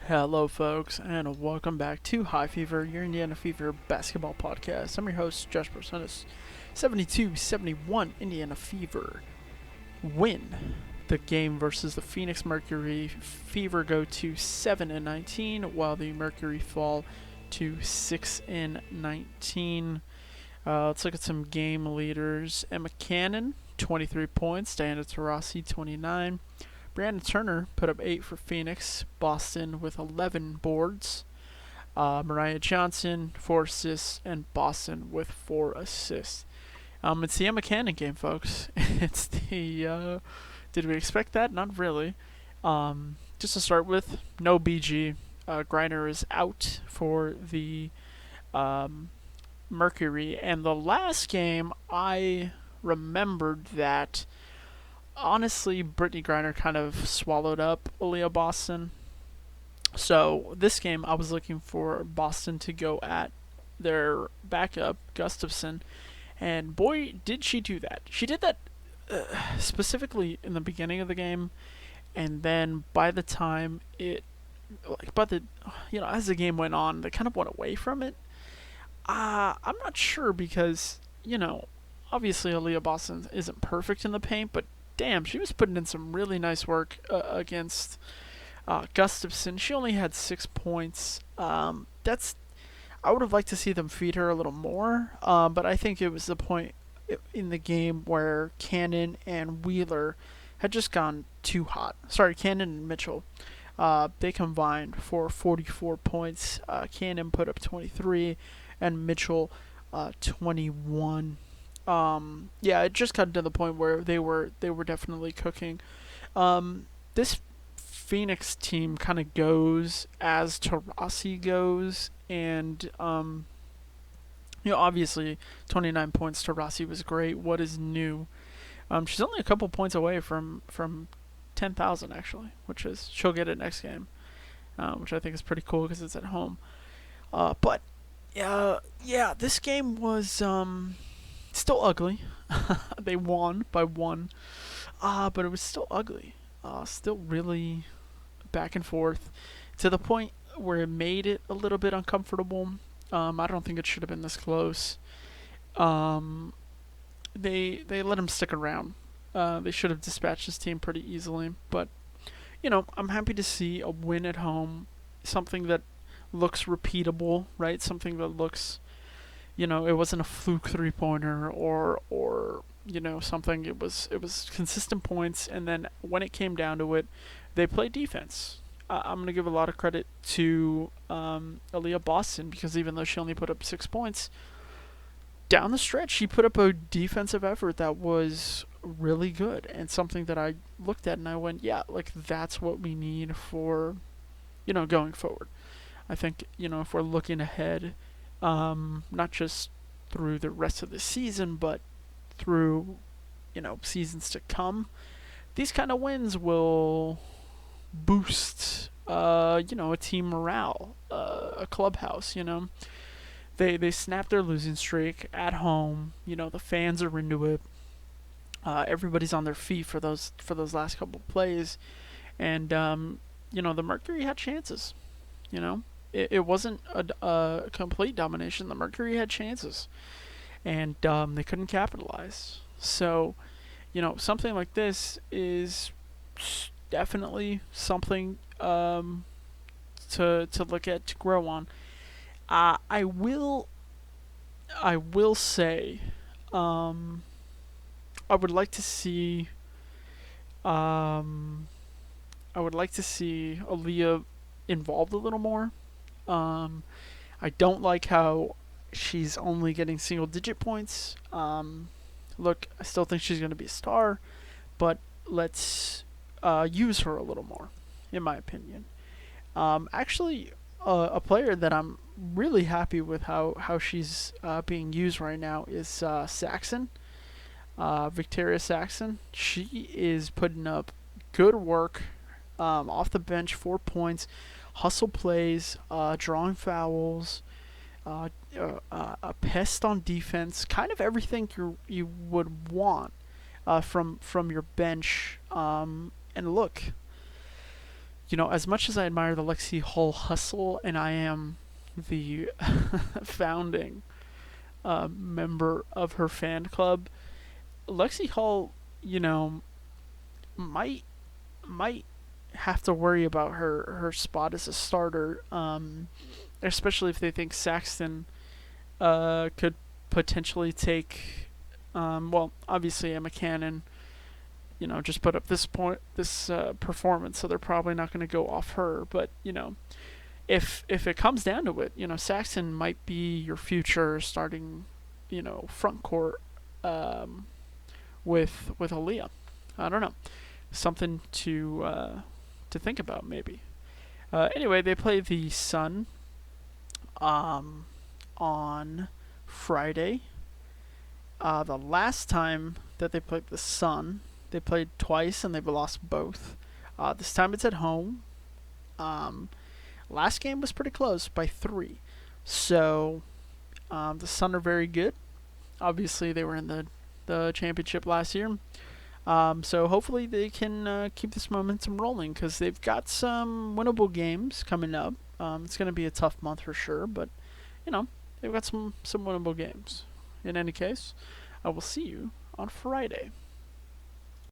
Hello, folks, and welcome back to High Fever, your Indiana Fever basketball podcast. I'm your host, Josh Personas. 72-71 Indiana Fever win the game versus the Phoenix Mercury. Fever go to 7-19, while the Mercury fall to 6-19. Let's look at some game leaders. Emma Cannon, 23 points. Diana Taurasi, 29. Brandon Turner put up 8 for Phoenix. Boston with 11 boards. Mariah Johnson, 4 assists. And Boston with 4 assists. It's the Emma Cannon game, folks. It's the... did we expect that? Not really. Just to start with, no BG. Griner is out for the Mercury. And the last game, I remembered that... honestly, Brittany Griner kind of swallowed up Aaliyah Boston. So this game, I was looking for Boston to go at their backup, Gustafson. And boy, did she do that. She did that specifically in the beginning of the game. And then by the time as the game went on, they kind of went away from it. I'm not sure because, obviously Aaliyah Boston isn't perfect in the paint, but damn, she was putting in some really nice work against Gustafson. She only had 6 points. I would have liked to see them feed her a little more, but I think it was the point in the game where Cannon and Wheeler had just gone too hot. Sorry, Cannon and Mitchell. They combined for 44 points. Cannon put up 23, and Mitchell 21. It just got to the point where they were definitely cooking. This Phoenix team kind of goes as Taurasi goes, and obviously 29 points. Taurasi was great. What is new? She's only a couple points away from 10,000 actually, which is she'll get it next game, which I think is pretty cool because it's at home. This game was still ugly. They won by 1. But it was still ugly. Still really back and forth to the point where it made it a little bit uncomfortable. I don't think it should have been this close. They let him stick around. They should have dispatched his team pretty easily. But, I'm happy to see a win at home. Something that looks repeatable, right? Something that looks... it wasn't a fluke 3-pointer or something. It was consistent points, and then when it came down to it, they played defense. I'm gonna give a lot of credit to Aaliyah Boston because even though she only put up 6 points, down the stretch she put up a defensive effort that was really good and something that I looked at and I went, yeah, like that's what we need for going forward. I think if we're looking ahead. Not just through the rest of the season, but through, seasons to come. These kind of wins will boost, a team morale, a clubhouse. They snap their losing streak at home. The fans are into it. Everybody's on their feet for those last couple plays, and the Mercury had chances. It wasn't a complete domination. The Mercury had chances, and they couldn't capitalize. So, something like this is definitely something to look at, to grow on. I will say, I would like to see Aaliyah involved a little more. I don't like how she's only getting single-digit points. Look, I still think she's going to be a star, but let's use her a little more, in my opinion. A player that I'm really happy with how she's being used right now is Saxon, Victoria Saxon. She is putting up good work off the bench, 4 points. Hustle plays, drawing fouls, a pest on defense, kind of everything you would want from your bench. And look, As much as I admire the Lexi Hull hustle, and I am the founding member of her fan club, Lexi Hull, you know, might might have to worry about her spot as a starter, especially if they think Saxton could potentially take. Well, obviously Emma Cannon, just put up this performance, so they're probably not going to go off her. But if it comes down to it, Saxton might be your future starting, front court with Aaliyah. I don't know, something to think about maybe. Anyway, they play the Sun on Friday. The last time that they played the Sun, they played twice and they've lost both. This time it's at home. Last game was pretty close by 3. So the Sun are very good. Obviously, they were in the championship last year. So hopefully they can keep this momentum rolling because they've got some winnable games coming up. It's going to be a tough month for sure, but they've got some winnable games. In any case, I will see you on Friday.